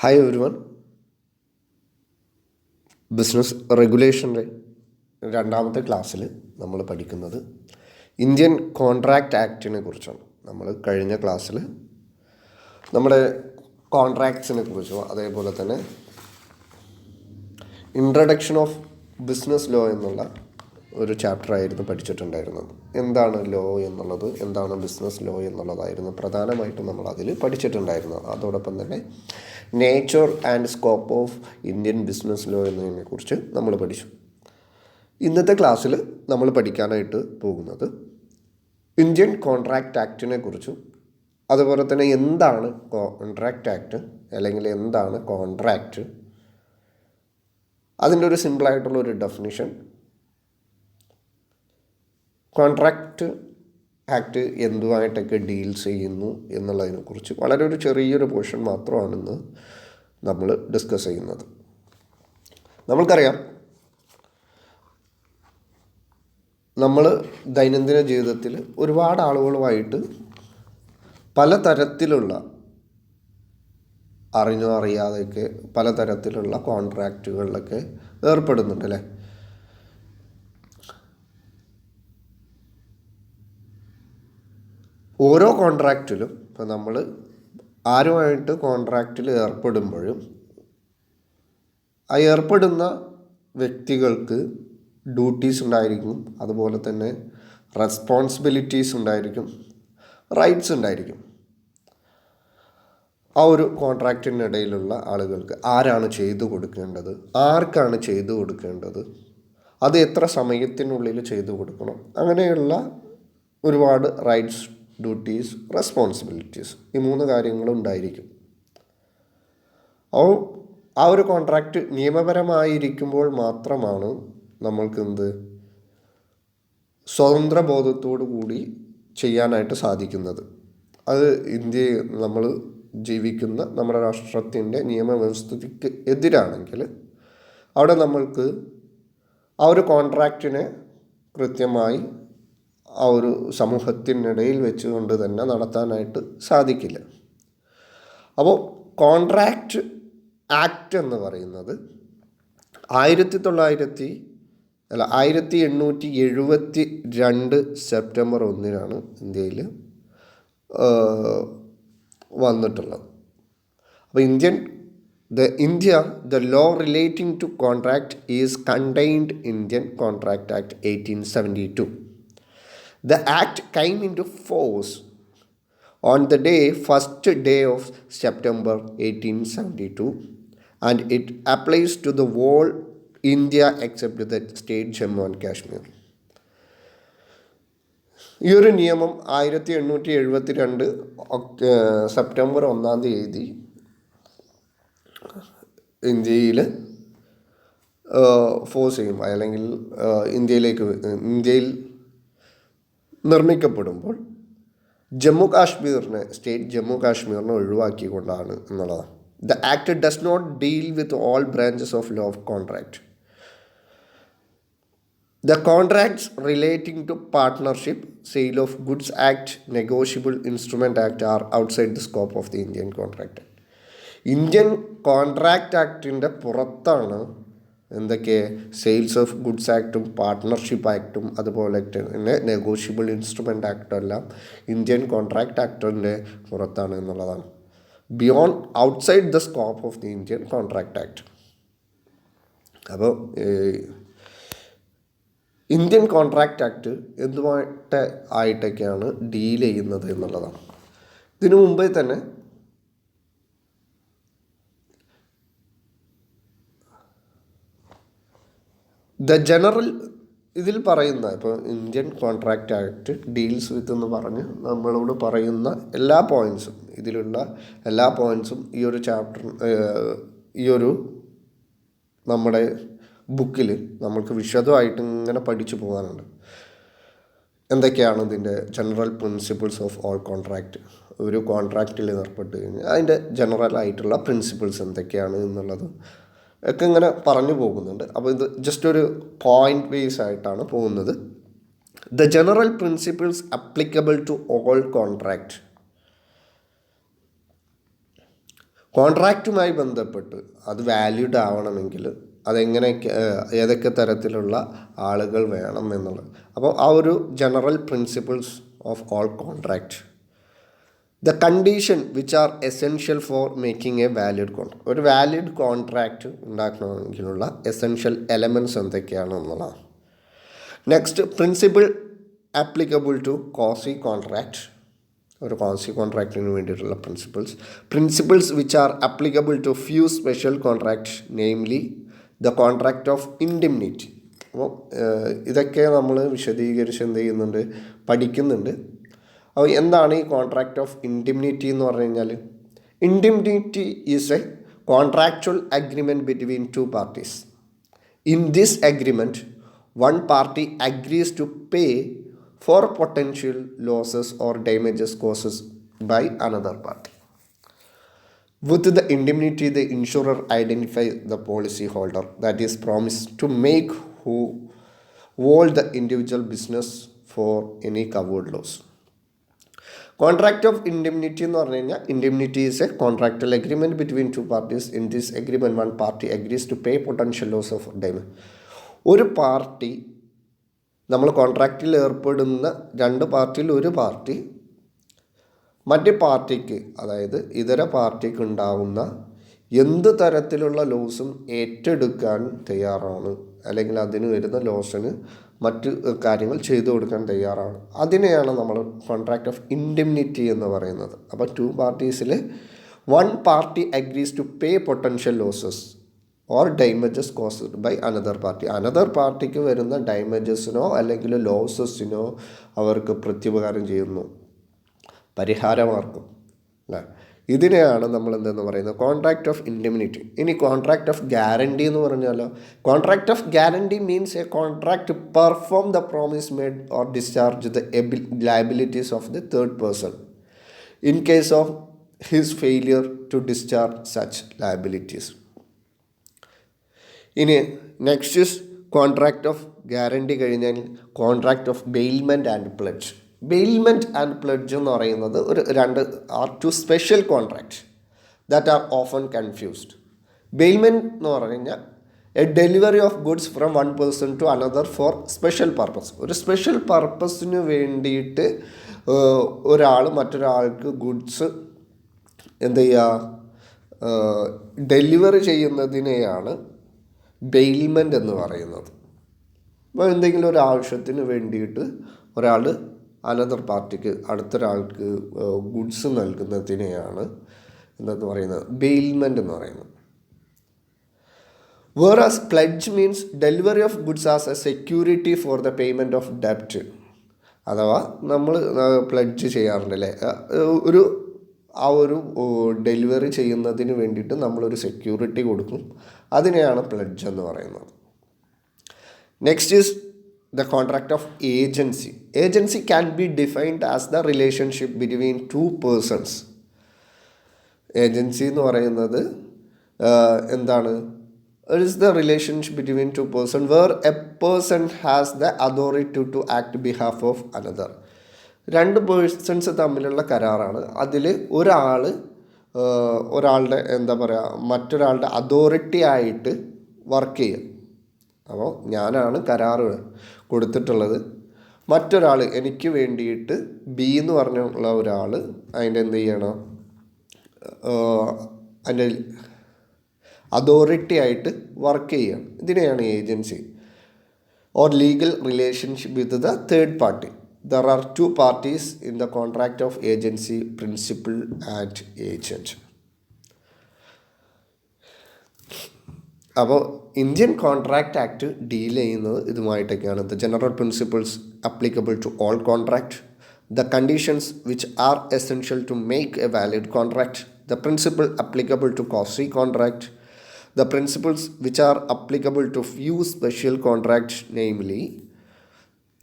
Hi everyone. Business റെഗുലേഷൻ്റെ രണ്ടാമത്തെ ക്ലാസ്സിൽ നമ്മൾ പഠിക്കുന്നത് ഇന്ത്യൻ കോൺട്രാക്റ്റ് ആക്ടിനെ കുറിച്ചാണ്. നമ്മൾ കഴിഞ്ഞ ക്ലാസ്സിൽ നമ്മുടെ കോൺട്രാക്ട്സിനെ കുറിച്ചോ അതേപോലെ തന്നെ ഇൻട്രഡക്ഷൻ ഓഫ് ബിസിനസ് ലോ എന്നുള്ള ഒരു ചാപ്റ്ററായിരുന്നു പഠിച്ചിട്ടുണ്ടായിരുന്നത്. എന്താണ് ലോ എന്നുള്ളത്, എന്താണ് ബിസിനസ് ലോ എന്നുള്ളതായിരുന്നു പ്രധാനമായിട്ടും നമ്മൾ അതിൽ പഠിച്ചിട്ടുണ്ടായിരുന്നത്. അതോടൊപ്പം തന്നെ nature and scope of Indian business law എന്നതിനെക്കുറിച്ച് നമ്മൾ പഠിച്ചു. ഇന്നത്തെ ക്ലാസ്സിൽ നമ്മൾ പഠിക്കാനായിട്ട് പോകുന്നത് ഇന്ത്യൻ കോൺട്രാക്റ്റ് ആക്ടിനെ കുറിച്ചും അതുപോലെ തന്നെ എന്താണ് കോൺട്രാക്റ്റ് ആക്ട് അല്ലെങ്കിൽ എന്താണ് കോൺട്രാക്റ്റ്, അതിൻ്റെ ഒരു സിമ്പിളായിട്ടുള്ള ഒരു ഡെഫിനിഷൻ, കോൺട്രാക്റ്റ് ആക്ട് എന്തുമായിട്ടൊക്കെ ഡീൽസ് ചെയ്യുന്നു എന്നുള്ളതിനെക്കുറിച്ച് വളരെ ഒരു ചെറിയൊരു പോർഷൻ മാത്രമാണ് ഇന്ന് നമ്മൾ ഡിസ്കസ് ചെയ്യുന്നത്. നമ്മൾക്കറിയാം, നമ്മൾ ദൈനംദിന ജീവിതത്തിൽ ഒരുപാട് ആളുകളുമായിട്ട് പലതരത്തിലുള്ള അറിഞ്ഞോ അറിയാതെയൊക്കെ പലതരത്തിലുള്ള കോൺട്രാക്റ്റുകളിലൊക്കെ ഏർപ്പെടുന്നുണ്ട് അല്ലേ. ഓരോ കോൺട്രാക്റ്റിലും ഇപ്പോൾ നമ്മൾ ആരുമായിട്ട് കോൺട്രാക്റ്റിൽ ഏർപ്പെടുമ്പോഴും ആ ഏർപ്പെടുന്ന വ്യക്തികൾക്ക് ഡ്യൂട്ടീസ് ഉണ്ടായിരിക്കും, അതുപോലെ തന്നെ റെസ്പോൺസിബിലിറ്റീസ് ഉണ്ടായിരിക്കും, റൈറ്റ്സ് ഉണ്ടായിരിക്കും. ആ ഒരു കോൺട്രാക്റ്റിനിടയിലുള്ള ആളുകൾക്ക് ആരാണ് ചെയ്തു കൊടുക്കേണ്ടത്, ആർക്കാണ് ചെയ്തു കൊടുക്കേണ്ടത്, അത് എത്ര സമയത്തിനുള്ളിൽ ചെയ്തു കൊടുക്കണം, അങ്ങനെയുള്ള ഒരുപാട് റൈറ്റ്സ്, ഡ്യൂട്ടീസ്, റെസ്പോൺസിബിലിറ്റീസ്, ഈ മൂന്ന് കാര്യങ്ങളും ഉണ്ടായിരിക്കും. അപ്പോൾ ആ ഒരു കോൺട്രാക്റ്റ് നിയമപരമായിരിക്കുമ്പോൾ മാത്രമാണ് നമ്മൾക്ക് സ്വതന്ത്ര ബോധത്തോടു കൂടി ചെയ്യാനായിട്ട് സാധിക്കുന്നത്. അത് നമ്മൾ ജീവിക്കുന്ന നമ്മുടെ രാഷ്ട്രത്തിൻ്റെ നിയമവ്യവസ്ഥയ്ക്ക് എതിരാണെങ്കിൽ അവിടെ നമ്മൾക്ക് ആ ഒരു കോൺട്രാക്റ്റിനെ കൃത്യമായി ആ ഒരു സമൂഹത്തിനിടയിൽ വെച്ചുകൊണ്ട് തന്നെ നടത്താനായിട്ട് സാധിക്കില്ല. അപ്പോൾ കോൺട്രാക്റ്റ് ആക്ട് എന്ന് പറയുന്നത് 1872 സെപ്റ്റംബർ 1 ഇന്ത്യയിൽ വന്നിട്ടുള്ളത്. അപ്പോൾ the law relating to contract is contained in Indian Contract Act 1872. The act came into force on the first day of September 1872, and it applies to the whole India except the state Jammu and Kashmir. ഈ ഒരു നിയമം 1872 September 1 ഇന്ത്യയിൽ force ചെയ്യും, അല്ലെങ്കിൽ ഇന്ത്യയിൽ നിർമ്മിക്കപ്പെടുമ്പോൾ state Jammu കാശ്മീരിനെ ഒഴിവാക്കിക്കൊണ്ടാണ് എന്നുള്ളതാണ്. The Act does not deal with all branches of law of contract. The contracts relating to partnership, sale of goods act, negotiable instrument act are outside the scope of the Indian Contract Act. Indian contract ആക്ടിൻ്റെ പുറത്താണ് എന്തൊക്കെ sales of goods ആക്റ്റും പാർട്ട്ണർഷിപ്പ് ആക്റ്റും അതുപോലെ തന്നെ negotiable instrument ആക്റ്റും എല്ലാം Indian contract ആക്ടിൻ്റെ പുറത്താണ് എന്നുള്ളതാണ്. Beyond outside the scope of the Indian contract act. അപ്പോൾ ഇന്ത്യൻ കോൺട്രാക്റ്റ് ആക്ട് ആയിട്ടൊക്കെയാണ് ഡീൽ ചെയ്യുന്നത് എന്നുള്ളതാണ്. ഇതിനു മുമ്പേ തന്നെ ഇതിൽ പറയുന്ന ഇപ്പോൾ Indian contract act deals with എന്ന് പറഞ്ഞ് നമ്മളോട് പറയുന്ന എല്ലാ പോയിൻറ്റ്സും ഈ ഒരു ചാപ്റ്റർ, ഈ ഒരു നമ്മുടെ ബുക്കിൽ നമ്മൾക്ക് വിശദമായിട്ട് ഇങ്ങനെ പഠിച്ചു പോകാനുണ്ട്. എന്തൊക്കെയാണ് ഇതിൻ്റെ general principles of all contract, ഒരു കോൺട്രാക്റ്റിൽ ഏർപ്പെട്ട് കഴിഞ്ഞാൽ അതിൻ്റെ ജനറൽ ആയിട്ടുള്ള പ്രിൻസിപ്പിൾസ് എന്തൊക്കെയാണ് എന്നുള്ളത് ഒക്കെ ഇങ്ങനെ പറഞ്ഞു പോകുന്നുണ്ട്. അപ്പോൾ ഇത് ജസ്റ്റ് ഒരു പോയിന്റ് ബേസ് ആയിട്ടാണ് പോകുന്നത്. The general principles applicable to all contract. കോൺട്രാക്റ്റുമായി ബന്ധപ്പെട്ട് അത് വാലിഡ് ആവണമെങ്കിൽ അതെങ്ങനെയൊക്കെ ഏതൊക്കെ തരത്തിലുള്ള ആളുകൾ വേണം എന്നുള്ളത്. അപ്പോൾ ആ ഒരു general principles of all contract, the condition which are essential for making a valid contract. ഒരു വാലിഡ് കോൺട്രാക്റ്റ് ഉണ്ടാക്കണമെങ്കിലുള്ള എസെൻഷ്യൽ എലമെൻറ്റ്സ് എന്തൊക്കെയാണ് എന്നുള്ളതാണ്. Next, principle applicable to quasi contract. ഒരു കോസി കോൺട്രാക്റ്റിന് വേണ്ടിയിട്ടുള്ള principles which are applicable to few special contract, namely the contract of indemnity. അപ്പോൾ ഇതൊക്കെ നമ്മൾ വിശദീകരിച്ച് എന്ത് ചെയ്യുന്നുണ്ട്, പഠിക്കുന്നുണ്ട്. അപ്പോൾ എന്താണ് ഈ കോൺട്രാക്റ്റ് ഓഫ് ഇൻഡിംനിറ്റി എന്ന് പറഞ്ഞു കഴിഞ്ഞാൽ? Indemnity is a contractual agreement between two parties. In this agreement one party agrees to pay for potential losses or damages caused by another party. With the indemnity, the insurer identifies the policy holder that is promised to make whole the individual business for any covered loss. Contract of indemnity എന്ന് പറഞ്ഞു കഴിഞ്ഞാൽ, indemnity is a contractual agreement between two parties. In this agreement, one party agrees to pay potential loss of damage. ഒരു party, നമ്മൾ കോൺട്രാക്റ്റിൽ ഏർപ്പെടുന്ന രണ്ട് പാർട്ടിയിൽ ഒരു party മറ്റേ പാർട്ടിക്ക്, അതായത് ഇതര പാർട്ടിക്ക് ഉണ്ടാകുന്ന എന്ത് തരത്തിലുള്ള ലോസും ഏറ്റെടുക്കാൻ തയ്യാറാണ്, അല്ലെങ്കിൽ അതിന് വരുന്ന ലോസിന് മറ്റ് കാര്യങ്ങൾ ചെയ്തു കൊടുക്കാൻ തയ്യാറാണ്. അതിനെയാണ് നമ്മൾ കോൺട്രാക്റ്റ് ഓഫ് ഇൻഡെംനിറ്റി എന്ന് പറയുന്നത്. അപ്പോൾ ടു പാർട്ടീസിൽ one party agrees to pay potential losses or damages caused by another party. Another പാർട്ടിക്ക് വരുന്ന ഡാമേജസിനോ അല്ലെങ്കിൽ ലോസസിനോ അവർക്ക് പ്രത്യുപകാരം ചെയ്യുന്നു, പരിഹാരമാർക്കും അല്ലേ. ഇതിനെയാണ് നമ്മൾ എന്തെന്ന് പറയുന്നത്, കോൺട്രാക്റ്റ് ഓഫ് ഇൻഡെംനിറ്റി. ഇനി കോൺട്രാക്റ്റ് ഓഫ് ഗ്യാരണ്ടി എന്ന് പറഞ്ഞാലോ? Contract of guarantee means a contract perform the promise made or discharge the liabilities of the third person in case of his failure to discharge such liabilities. ഇനി next is contract of guarantee കഴിഞ്ഞാൽ contract of bailment and pledge. Bailment and pledge എന്ന് പറയുന്നത് രണ്ട് two special contract that are often confused. Bailment എന്ന് പറഞ്ഞു കഴിഞ്ഞാൽ A delivery of goods from one person to another for special purpose. ഒരു special പർപ്പസിന് വേണ്ടിയിട്ട് ഒരാൾ മറ്റൊരാൾക്ക് ഗുഡ്സ് എന്ത് ചെയ്യുക, ഡെലിവറി ചെയ്യുന്നതിനെയാണ് ബെയിൽമെൻറ്റ് എന്ന് പറയുന്നത്. അപ്പോൾ എന്തെങ്കിലും ഒരു ആവശ്യത്തിന് വേണ്ടിയിട്ട് ഒരാൾ അനദർ പാർട്ടിക്ക്, അടുത്തൊരാൾക്ക് ഗുഡ്സ് നൽകുന്നതിനെയാണ് എന്തെന്ന് പറയുന്നത്, ബെയിൽമെൻറ്റ് എന്ന് പറയുന്നത്. Whereas pledge means delivery of goods as a security for the payment of ഡെപ്റ്റ്. അഥവാ നമ്മൾ പ്ലെഡ്ജ് ചെയ്യാറുണ്ടല്ലേ, ആ ഒരു ഡെലിവറി ചെയ്യുന്നതിന് വേണ്ടിയിട്ട് നമ്മളൊരു സെക്യൂരിറ്റി കൊടുക്കും, അതിനെയാണ് പ്ലെഡ്ജ് എന്ന് പറയുന്നത്. Next is the contract of agency. Agency can be defined as the relationship between two persons. Agency എന്ന് പറയുന്നത് എന്താണ്? It is the relationship between two person where a person has the authority to act behalf of another. രണ്ട് persons തമ്മിലുള്ള കരാറാണ്. അതിൽ ഒരാളുടെ എന്താ പറയുക, മറ്റൊരാളുടെ അതോറിറ്റി ആയിട്ട് വർക്ക് ചെയ്യും. അപ്പോൾ ഞാനാണ് കരാറ് കൊടുത്തിട്ടുള്ളത്, മറ്റൊരാൾ എനിക്ക് വേണ്ടിയിട്ട് ബി എന്ന് പറഞ്ഞുള്ള ഒരാൾ അതിൻ്റെ എന്ത് ചെയ്യണം, അതിൻ്റെ അതോറിറ്റി ആയിട്ട് വർക്ക് ചെയ്യണം. ഇതിനെയാണ് agency or legal relationship with the third party. There are two parties in the contract of agency, principal and agent. അപ്പോൾ ഇന്ത്യൻ കോൺട്രാക്റ്റ് ആക്ട് ഡീൽ ചെയ്യുന്നത് ഇതുമായിട്ടൊക്കെയാണ്. The general principles applicable to all contract, the conditions which are essential to make a valid contract, the principle applicable to quasi contract, the principles which are applicable to few special contract, namely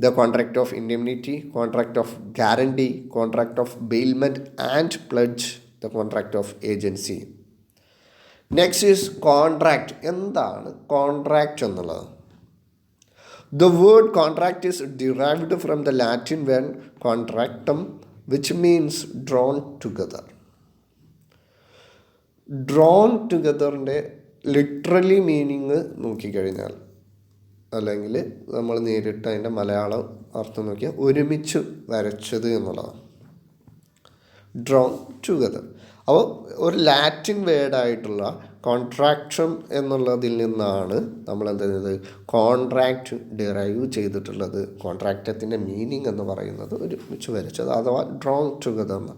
the contract of indemnity, contract of guarantee, contract of bailment and pledge, the contract of agency. Next is contract. എന്താണ് contract എന്നുള്ളത്? The word contract is derived from the Latin word contractum, which means drawn together. Drawn ടുഗദറിൻ്റെ literally meaning നോക്കിക്കഴിഞ്ഞാൽ, അല്ലെങ്കിൽ നമ്മൾ നേരിട്ട് അതിൻ്റെ മലയാളം അർത്ഥം നോക്കിയാൽ ഒരുമിച്ച് വരച്ചത് എന്നുള്ളതാണ്. Drone together. അപ്പോൾ ഒരു ലാറ്റിൻ വേർഡായിട്ടുള്ള കോൺട്രാക്ഷൻ എന്നുള്ളതിൽ നിന്നാണ് നമ്മൾ എന്ത് ചെയ്യുന്നത്, കോൺട്രാക്റ്റ് ഡിറൈവ് ചെയ്തിട്ടുള്ളത്. കോൺട്രാക്റ്റത്തിൻ്റെ മീനിങ് എന്ന് പറയുന്നത് ഒരുമിച്ച് വരച്ചത് അഥവാ ഡ്രോൺ ടുഗദർ എന്ന്.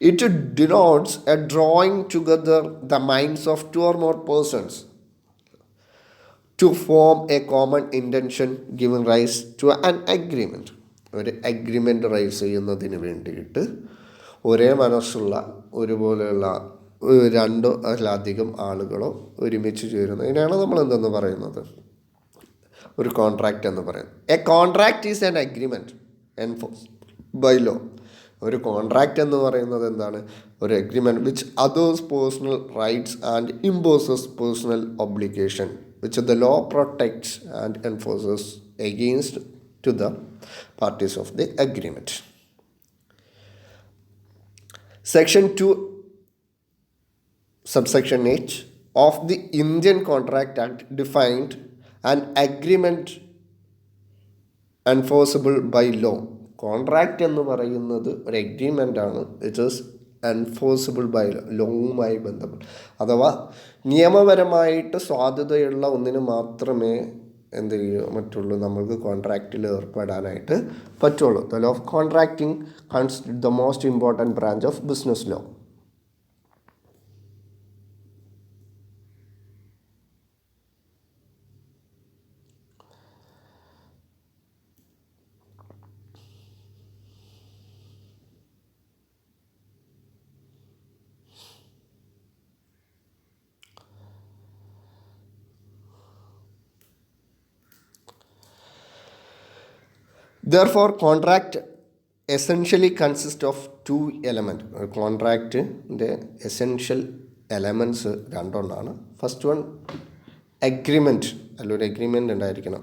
It denotes A drawing together the minds of 2 or more persons to form a common intention giving rise to an agreement. ഒരു അഗ്രിമെൻ്റ് റൈസ് ചെയ്യുന്നതിന് വേണ്ടിയിട്ട് ഒരേ മനസ്സുള്ള ഒരുപോലെയുള്ള 2 അതിലധികം ആളുകളോ ഒരുമിച്ച് ചേരുന്നതിനാണ് നമ്മൾ എന്തെന്ന് പറയുന്നത്, ഒരു കോൺട്രാക്റ്റ് എന്ന് പറയുന്നത്. A contract is an agreement enforce by law. ഒരു കോൺട്രാക്റ്റ് എന്ന് പറയുന്നത് എന്താണ്, ഒരു agreement which alters personal rights and imposes personal obligation which the law protects and enforces against to the parties of the agreement. Section 2 subsection H of the Indian Contract Act defined an agreement enforceable by law. Contract എന്ന് പറയുന്നത് ഒരു agreement ആണ്, it is enforceable by ലോവുമായി ബന്ധപ്പെട്ട്, അഥവാ നിയമപരമായിട്ട് സാധുതയുള്ള ഒന്നിന് മാത്രമേ എന്ത് ചെയ്യുക മറ്റുള്ളൂ, നമ്മൾക്ക് കോൺട്രാക്റ്റിൽ ഏർപ്പെടാനായിട്ട് പറ്റുള്ളൂ. The law of contracting consider the most important branch of business law. Therefore, contract essentially consists of 2 elements. കോൺട്രാക്റ്റിൻ്റെ essential elements 2 first one agreement, അല്ലൊരു അഗ്രിമെൻ്റ് ഉണ്ടായിരിക്കണം.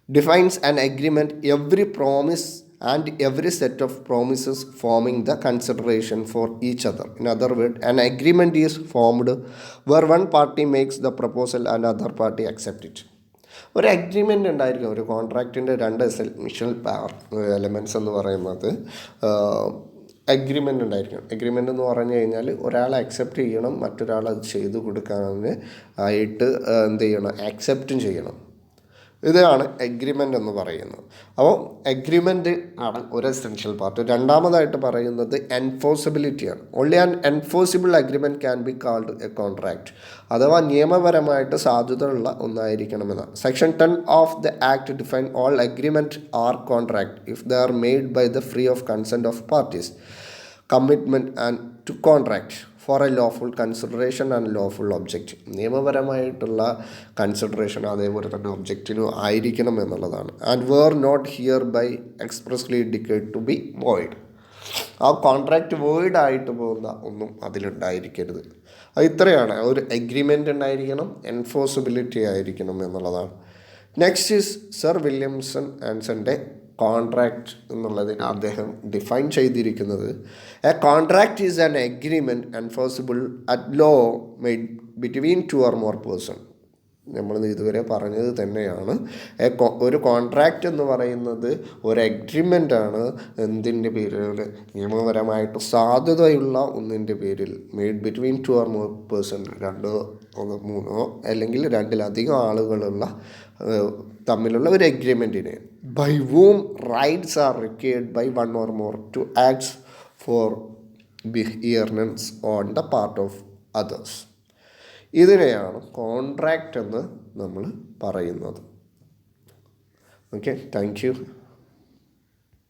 Defines an agreement every promise and every set of promises forming the consideration for each other. In other word, an agreement is formed where one party makes the proposal and other party accept it. ഒരു agreement ഉണ്ടായിരിക്കും. ഒരു കോൺട്രാക്റ്റിൻ്റെ 2 essential elements എന്ന് പറയുന്നത് agreement ഉണ്ടായിരിക്കണം. Agreement എന്ന് പറഞ്ഞു കഴിഞ്ഞാൽ ഒരാൾ അക്സെപ്റ്റ് ചെയ്യണം, മറ്റൊരാൾ അത് ചെയ്തു കൊടുക്കാന് ആയിട്ട് എന്ത് ചെയ്യണം, ആക്സെപ്റ്റും ചെയ്യണം. ഇതാണ് അഗ്രിമെൻ്റ് എന്ന് പറയുന്നത്. അപ്പോൾ അഗ്രിമെൻ്റ് ആണ് ഒരു എസെൻഷ്യൽ പാർട്ട്. രണ്ടാമതായിട്ട് പറയുന്നത് എൻഫോഴ്സിബിലിറ്റിയാണ്. Only an enforceable agreement can be called a contract, അഥവാ നിയമപരമായിട്ട് സാധുതയുള്ള ഒന്നായിരിക്കണമെന്നാണ്. Section 10 of the act define all agreement are contract if they are made by the free of consent of parties, commitment and to contract for a lawful consideration and lawful object. നിയമപരമായിട്ടുള്ള consideration അതേപോലെ തന്നെ ഒബ്ജക്റ്റിനും ആയിരിക്കണം എന്നുള്ളതാണ്. And where not hereby expressly indicate to be void. ആ contract void ആയിട്ട് പോകുന്ന ഒന്നും അതിലുണ്ടായിരിക്കരുത്. അത് ഇത്രയാണ്. ഒരു അഗ്രിമെൻ്റ് ഉണ്ടായിരിക്കണം, എൻഫോഴ്സിബിലിറ്റി ആയിരിക്കണം എന്നുള്ളതാണ്. നെക്സ്റ്റ് ഈസ് സർ വില്യംസൺ ആൻസൻ്റെ കോൺട്രാക്റ്റ് എന്നുള്ളതിന് അദ്ദേഹം ഡിഫൈൻ ചെയ്തിരിക്കുന്നത്, a contract is an agreement enforceable at law made between 2 or more person. നമ്മൾ ഇതുവരെ പറഞ്ഞത് തന്നെയാണ്. ഒരു കോൺട്രാക്റ്റ് എന്ന് പറയുന്നത് ഒരു അഗ്രിമെൻ്റാണ്. എന്തിൻ്റെ പേരിൽ? നിയമപരമായിട്ട് സാധുതയുള്ള ഒന്നിൻ്റെ പേരിൽ, made between 2 or more person, 2 or 3 അല്ലെങ്കിൽ 2-ലധികം ആളുകളുള്ള തമ്മിലുള്ള ഒരു അഗ്രിമെൻറ്റിന്, by whom rights are required by 1 or more to acts for forbearances on the part of others. ഇതിനെയാണ് കോൺട്രാക്റ്റ് എന്ന് നമ്മൾ പറയുന്നത്. Okay, thank U.